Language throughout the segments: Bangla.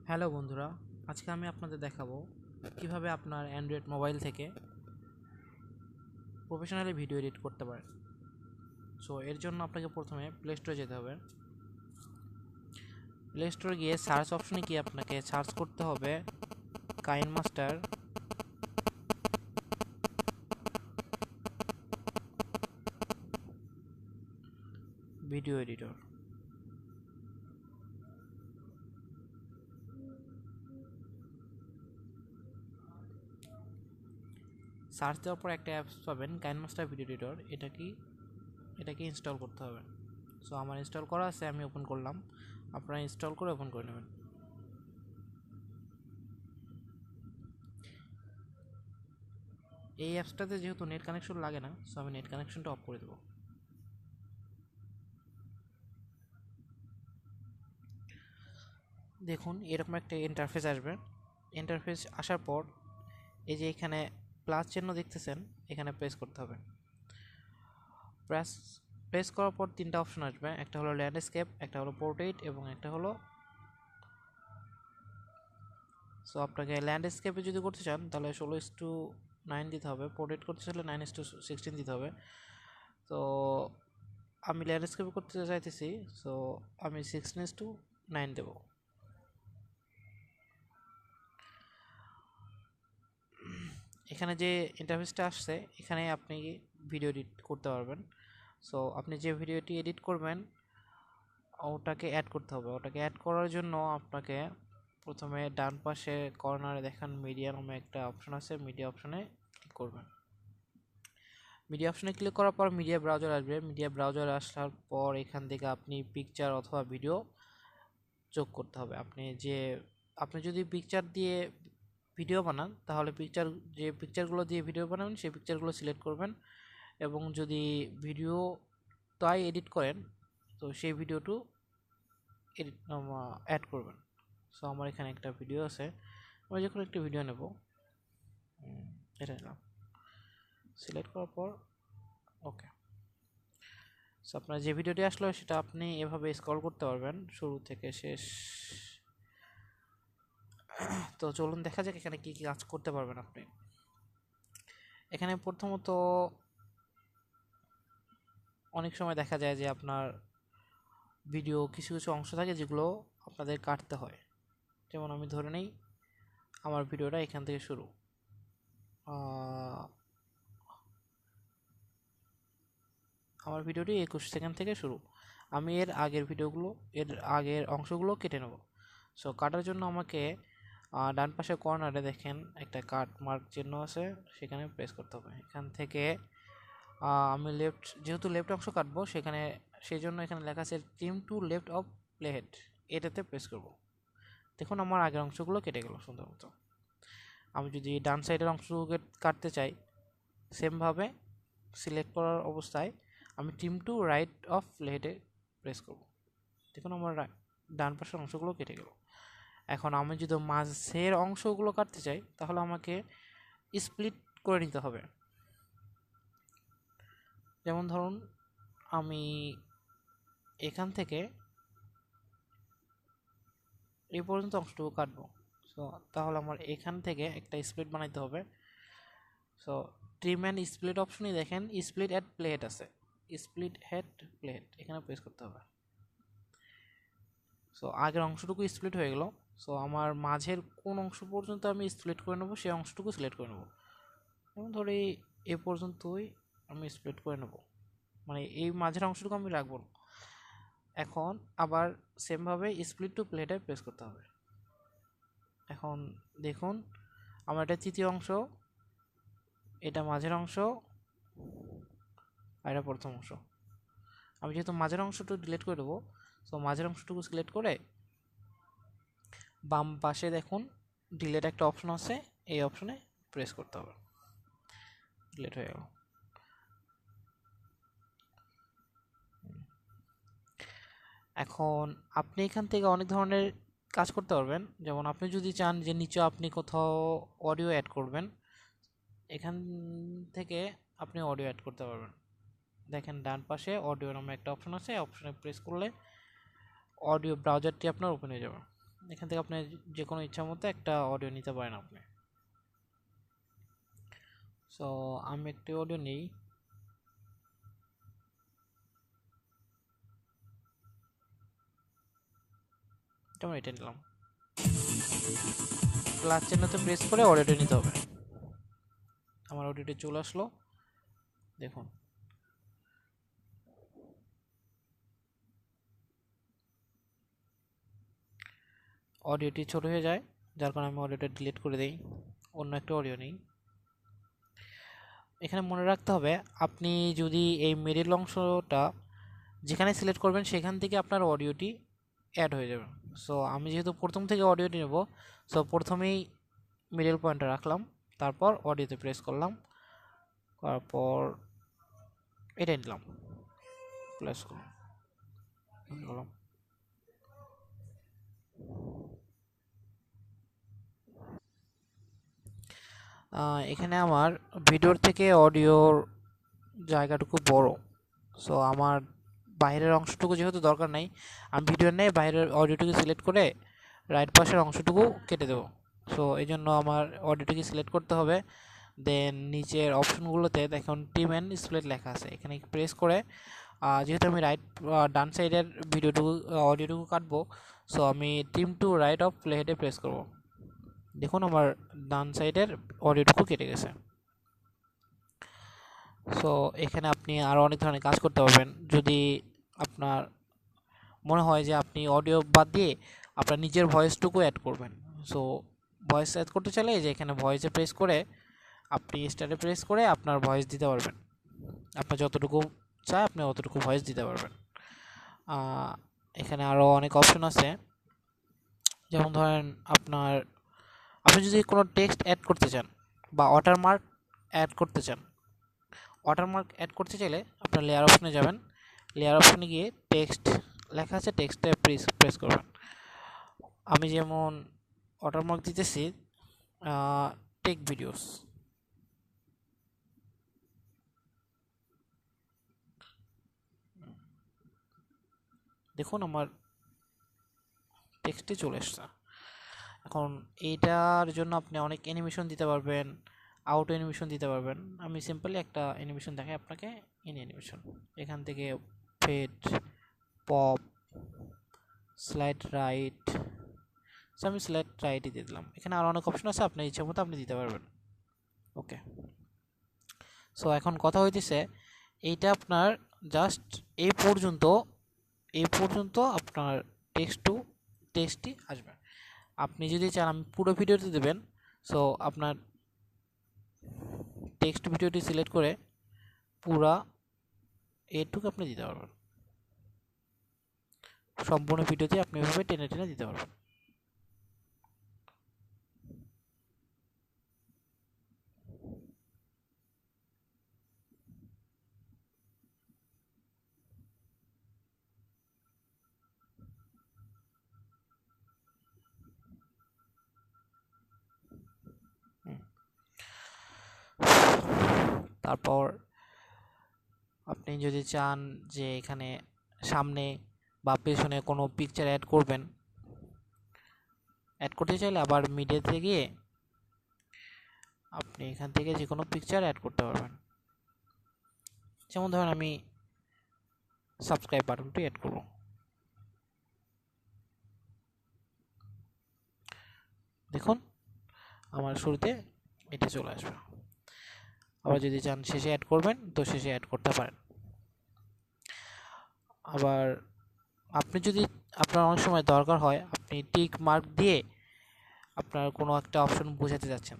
হ্যালো বন্ধুরা, আজকে আমি আপনাদের দেখাবো কিভাবে আপনার অ্যান্ড্রয়েড মোবাইল থেকে প্রফেশনালি ভিডিও এডিট করতে পারেন। সো এর জন্য আপনাকে প্রথমে প্লে স্টোরে যেতে হবে। প্লে স্টোরে গিয়ে সার্চ অপশনে গিয়ে আপনাকে সার্চ করতে হবে কাইনমাস্টার ভিডিও এডিটর। সার্চ দেওয়ার পর একটা অ্যাপস পাবেন কাইনমাস্টার ভিডিও এডিটর। এটাকে ইনস্টল করতে হবে। সো আমার ইনস্টল করা আছে, আমি ওপেন করলাম। আপনারা ইনস্টল করে ওপেন করে নেবেন। এই অ্যাপসটাতে যেহেতু নেট কানেকশন লাগে না, সো আমি নেট কানেকশনটা অফ করে দেবো। দেখুন এরকম একটা ইন্টারফেস আসবে। ইন্টারফেস আসার পর এই যে এখানে প্লাস চিহ্ন দেখতেছেন, এখানে প্রেস করতে হবে। প্রেস করার পর তিনটা অপশন আসবে, একটা হলো ল্যান্ডস্কেপ, একটা হলো পোর্ট্রেট এবং একটা হলো সো আপনাকে ল্যান্ডস্কেপে যদি করতে চান তাহলে 16:9 দিতে হবে, পোর্ট্রেট করতে চাইলে 9:16 দিতে হবে। তো আমি ল্যান্ডস্কেপে করতে চাইতেছি, সো আমি 16:9 দেবো। এখানে যে ইন্টারফেসটা আসছে, এখানে আপনি ভিডিও এডিট করতে পারবেন। সো আপনি যে ভিডিওটি এডিট করবেন ওটাকে অ্যাড করতে হবে। ওটাকে অ্যাড করার জন্য আপনাকে প্রথমে ডান পাশে কর্নারে দেখেন মিডিয়া নামে একটা অপশন আছে, মিডিয়া অপশনে ক্লিক করবেন। মিডিয়া অপশনে ক্লিক করার পর মিডিয়া ব্রাউজার আসবে। মিডিয়া ব্রাউজার আসার পর এখান থেকে আপনি পিকচার অথবা ভিডিও যোগ করতে হবে। আপনি যদি পিকচার দিয়ে ভিডিও বানান তাহলে যে পিকচারগুলো দিয়ে ভিডিও বানাবেন সেই পিকচারগুলো সিলেক্ট করবেন, এবং যদি ভিডিও তাই এডিট করেন তো সেই ভিডিওটু এডিট অ্যাড করবেন। সো আমার এখানে একটা ভিডিও আছে, আমি যখন একটা ভিডিও নেব, এটা নিলাম, সিলেক্ট করার পর ওকে। সো আপনার যে ভিডিওটি আসলো সেটা আপনি এভাবে স্ক্রল করতে পারবেন শুরু থেকে শেষ। তো চলুন দেখা যাক এখানে কি কি কাজ করতে পারবেন আপনি। এখানে প্রথমত অনেক সময় দেখা যায় যে আপনার ভিডিও কিছু কিছু অংশ থাকে যেগুলো আপনাদের কাটতে হয়। যেমন আমি ধরে নেই আমার ভিডিওটা এখান থেকে শুরু, আমার ভিডিওটি 21 সেকেন্ড থেকে শুরু। আমি এর আগের অংশগুলো কেটে নেব। সো কাটার জন্য আমাকে ডান পাশে কর্নারে দেখেন একটা কাট মার্ক চিহ্ন আছে, সেখানে প্রেস করতে হবে। এখান থেকে আমি যেহেতু লেফট অংশ কাটবো সেই জন্য এখানে লেখা আছে ট্রিম টু লেফট অফ প্লেহেড, এটাতে প্রেস করব। দেখুন আমার আগের অংশগুলো কেটে গেল সুন্দর মতো। আমি যদি ডান সাইডের অংশগুলো কাটতে চাই, সেমভাবে সিলেক্ট করার অবস্থায় আমি ট্রিম টু রাইট অফ প্লেহেডে প্রেস করব। দেখুন আমার ডান পাশের অংশগুলো কেটে গেল। এখন আমি যদি মাঝের অংশগুলো কাটতে চাই তাহলে আমাকে স্প্লিট করে নিতে হবে। যেমন ধরুন আমি এখান থেকে এই পর্যন্ত অংশটুকু কাটবো। সো তাহলে আমার এখান থেকে একটা স্প্লিট বানাইতে হবে। সো ট্রিম অ্যান্ড স্প্লিট অপশনই দেখেন স্প্লিট অ্যাট প্লেট আছে, স্প্লিট হেড প্লেট, এখানে প্রেস করতে হবে। সো আগের অংশটুকু স্প্লিট হয়ে গেল। সো আমার মাঝের কোন অংশ পর্যন্ত আমি স্প্লিট করে নেব সেই অংশটুকু সিলেক্ট করে নেব। যেমন ধরি এ পর্যন্তই আমি স্প্লিট করে নেব, মানে এই মাঝের অংশটুকু আমি রাখবো না। এখন আবার সেমভাবে স্প্লিট টু প্লেটে প্রেস করতে হবে। এখন দেখুন আমার এটা তৃতীয় অংশ, এটা মাঝের অংশ, আর এটা প্রথম অংশ। আমি যেহেতু মাঝের অংশটুকু ডিলিট করে দেবো, সো মাঝের অংশটুকু সিলেক্ট করে বাম পাশে দেখুন ডিলিট একটা অপশন আছে, এই অপশনে প্রেস করতে হবে। ডিলিট হয়ে গেল। এখন আপনি এখান থেকে অনেক ধরনের কাজ করতে পারবেন। যেমন আপনি যদি চান যে নিচে আপনি কোথাও অডিও অ্যাড করবেন, এখান থেকে আপনি অডিও অ্যাড করতে পারবেন। দেখেন ডান পাশে অডিও নামে একটা অপশন আছে, অপশনে প্রেস করলে অডিও ব্রাউজারটি আপনার ওপেন হয়ে যাবে। এখান থেকে আপনি যে কোনো ইচ্ছা মতো একটা অডিও নিতে পারেন আপনি। সো আমি একটি অডিও নিই। যেমন এটা নিলাম, প্লাস চিহ্নতে প্রেস করে অডিওটি নিতে হবে। আমার অডিওটি চলে আসলো, দেখুন। অডিওটি ছোট হয়ে যায়, যার কারণে আমি অডিওটা ডিলিট করে দিই, অন্য একটা অডিও নিই। এখানে মনে রাখতে হবে, আপনি যদি এই মিডল অংশটা যেখানে সিলেক্ট করবেন সেখান থেকে আপনার অডিওটি অ্যাড হয়ে যাবে। সো আমি যেহেতু প্রথম থেকে অডিওটি নেব, সো প্রথমেই মিডল পয়েন্টটা রাখলাম, তারপর অডিওতে প্রেস করলাম, তারপর এটা নিলাম, প্রেস করলাম। এখানে আমার ভিডিওর থেকে অডিওর জায়গাটুকু বড়, সো আমার বাইরের অংশটুকু যেহেতু দরকার নাই, আমি ভিডিও নেই বাইরের অডিওটুকু সিলেক্ট করে রাইট পাশের অংশটুকু কেটে দেবো। সো এই জন্য আমার অডিওটিকে সিলেক্ট করতে হবে, দেন নিচের অপশনগুলোতে দেখুন টিম অ্যান্ড স্প্লিট লেখা আছে, এখানে প্রেস করে যেহেতু আমি ডান সাইডের অডিওটুকু কাটবো, সো আমি টিম টু রাইট অফ প্লেহেডে প্রেস করব। দেখুন আমার ডান সাইডের অডিওটুকু কেটে গেছে। সো এখানে আপনি আরও অনেক ধরনের কাজ করতে পারবেন। যদি আপনার মনে হয় যে আপনি অডিও বাদ দিয়ে আপনার নিজের ভয়েসটুকু অ্যাড করবেন, সো ভয়েস অ্যাড করতে চাইলে যে এখানে ভয়েসে প্রেস করে আপনি স্টারে প্রেস করে আপনার ভয়েস দিতে পারবেন। আপনার যতটুকু চায় আপনি অতটুকু ভয়েস দিতে পারবেন। এখানে আরও অনেক অপশন আছে, যেমন ধরেন আপনি যদি কোনো টেক্সট অ্যাড করতে চান বা ওয়াটারমার্ক অ্যাড করতে চান, ওয়াটারমার্ক অ্যাড করতে চাইলে আপনার লেয়ার অপশনে যাবেন, লেয়ার অপশনে গিয়ে টেক্সট লেখা আছে, টেক্সটে প্রেস করবেন। আমি যেমন ওয়াটারমার্ক দিতেছি টেক ভিডিওস, দেখুন আমার টেক্সটে চলে এসছে। এখন এইটার জন্য আপনি অনেক অ্যানিমেশন দিতে পারবেন, আউট অ্যানিমেশন দিতে পারবেন। আমি সিম্পলি একটা অ্যানিমেশন দেখাই আপনাকে, ইন অ্যানিমেশন। এখান থেকে fade, pop, slide right, so আমি স্লাইড রাইটই দিয়ে দিলাম। এখানে আরও অনেক অপশন আছে, আপনার ইচ্ছা মতো আপনি দিতে পারবেন। ওকে, সো এখন কথা হইতেছে এইটা আপনার জাস্ট এই পর্যন্ত আপনার টেক্সটটি আসবে। আপনি যদি চান আমি পুরো ভিডিওতে দেবেন, সো আপনার টেক্সট ভিডিওটি সিলেক্ট করে পুরা এটুকু আপনি দিতে পারবেন। সম্পূর্ণ ভিডিওতে আপনি এভাবে টেনে টেনে দিতে পারবেন। তারপর আপনি যদি চান যে এখানে সামনে বা পেছনে কোনো পিকচার অ্যাড করবেন, অ্যাড করতে চাইলে আবার মিডিয়াতে গিয়ে আপনি এখান থেকে যে কোনো পিকচার অ্যাড করতে পারবেন। যেমন ধরেন আমি সাবস্ক্রাইব বাটনটি অ্যাড করব। দেখুন আমার শুরুতে এটা চলে আসবে। আবার যদি চান শেষে অ্যাড করবেন তো শেষে অ্যাড করতে পারেন। আবার আপনি যদি আপনার অনেক সময় দরকার হয়, আপনি টিক মার্ক দিয়ে আপনার কোনো একটা অপশন বোঝাতে যাচ্ছেন,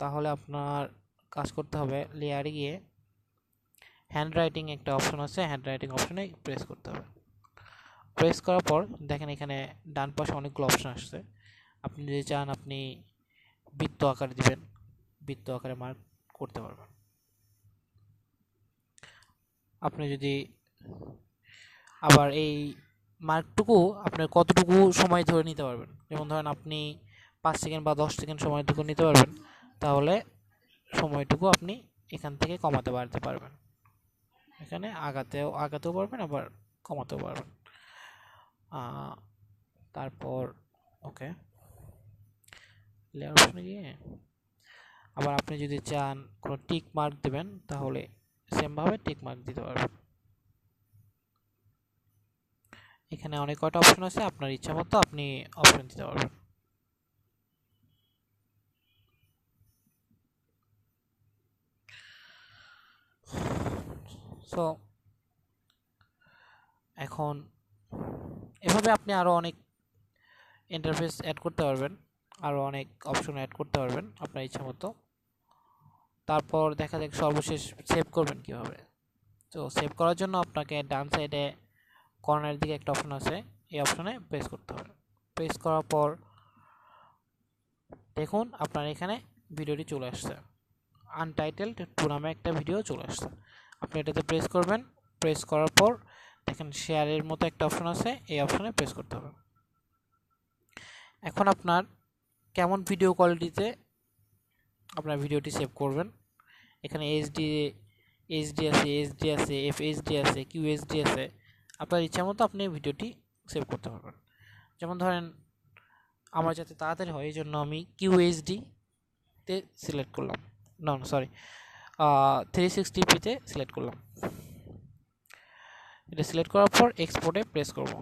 তাহলে আপনার কাজ করতে হবে লেয়ারে গিয়ে হ্যান্ড রাইটিং একটা অপশন আছে, হ্যান্ড রাইটিং অপশনে প্রেস করতে হবে। প্রেস করার পর দেখেন এখানে ডান পাশে অনেকগুলো অপশন আসছে। আপনি যদি চান আপনি বৃত্ত আকারে দিবেন, বৃত্ত আকারে মার্ক করতে পারবেন। আপনি যদি আবার এই মার্কটুকু আপনার কতটুকু সময় ধরে নিতে পারবেন, যেমন ধরেন আপনি 5 সেকেন্ড বা 10 সেকেন্ড সময়টুকু নিতে পারবেন, তাহলে সময়টুকু আপনি এখান থেকে কমাতে বাড়তে পারবেন। এখানে আগাতেও পারবেন, আবার কমাতেও পারবেন। তারপর ওকে, লেয়ার অপশনে গিয়ে আবার আপনি যদি চান কোনো টিক মার্ক দেবেন তাহলে সেমভাবে টিক মার্ক দিতে পারবেন। এখানে অনেক কয়টা অপশন আছে, আপনার ইচ্ছা মতো আপনি অপশন দিতে পারবেন। সো এখন এভাবে আপনি আরও অনেক ইন্টারফেস অ্যাড করতে পারবেন, আরও অনেক অপশন অ্যাড করতে পারবেন আপনার ইচ্ছা মতো। তারপর দেখা যাক সর্বশেষ সেভ করবেন কীভাবে। তো সেভ করার জন্য আপনাকে ডান সাইডে কর্নারের দিকে একটা অপশন আছে, এই অপশনে প্রেস করতে হবে। প্রেস করার পর দেখুন আপনার এখানে ভিডিওটি চলে আসছে, আনটাইটেলড 2 নামে একটা ভিডিও চলে আসছে। আপনি এটাতে প্রেস করবেন, প্রেস করার পর দেখেন শেয়ারের মতো একটা অপশন আছে, এই অপশনে প্রেস করতে হবে। এখন আপনার কেমন ভিডিও কোয়ালিটিতে আপনার ভিডিওটি সেভ করবেন, এখানে এইচডি আছে, এইচডি আছে, এফএইচডি আছে, কিউএইচডি আছে, আপনার ইচ্ছা মতো আপনি ভিডিওটি সেভ করতে পারবেন। যেমন ধরেন আমার যাতে তাড়াতাড়ি হয় এই জন্য আমি কিউএইচডিতে সিলেক্ট করলাম, না সরি 360pতে সিলেক্ট করলাম। এটা সিলেক্ট করার পর এক্সপোর্টে প্রেস করব,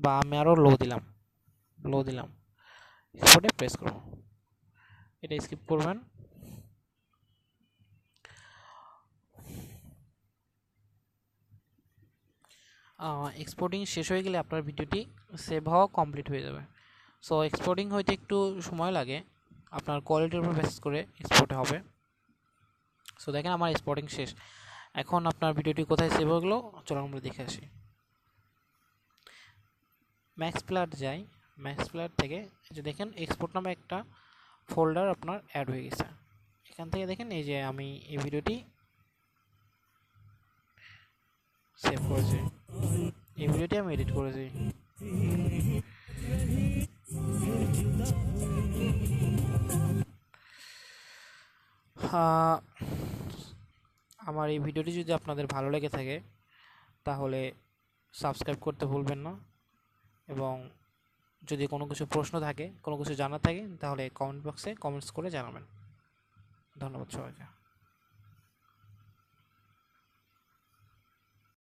বা আমি আরও লো দিলাম, এক্সপোর্টে প্রেস করব। এটা স্কিপ করবেন। এক্সপোর্টিং শেষ হয়ে গেলে আপনার ভিডিওটি সেভ হওয়া কমপ্লিট হয়ে যাবে। সো এক্সপোর্টিং হইতে একটু সময় লাগে, আপনার কোয়ালিটির উপর বেস করে এক্সপোর্ট হবে। সো দেখেন আমার এক্সপোর্টিং শেষ। এখন আপনার ভিডিওটি কোথায় সেভ হয়ে গেলো চলুন আমরা দেখে আসি। ম্যাক্স প্লেয়ার যাই, ম্যাক্স প্লেয়ার থেকে যে দেখেন এক্সপোর্ট নামে একটা ফোল্ডার আপনার অ্যাড হয়ে গেছে। এখান থেকে দেখেন এই যে আমি এই ভিডিওটি সেভ করেছি, এই ভিডিওটি আমি এডিট করেছি। আমার এই ভিডিওটি যদি আপনাদের ভালো লেগে থাকে তাহলে সাবস্ক্রাইব করতে ভুলবেন না, এবং যদি কোনো কিছু প্রশ্ন থাকে, কোনো কিছু জানার থাকে তাহলে কমেন্ট বক্সে কমেন্টস করে জানাবেন। ধন্যবাদ সবাইকে।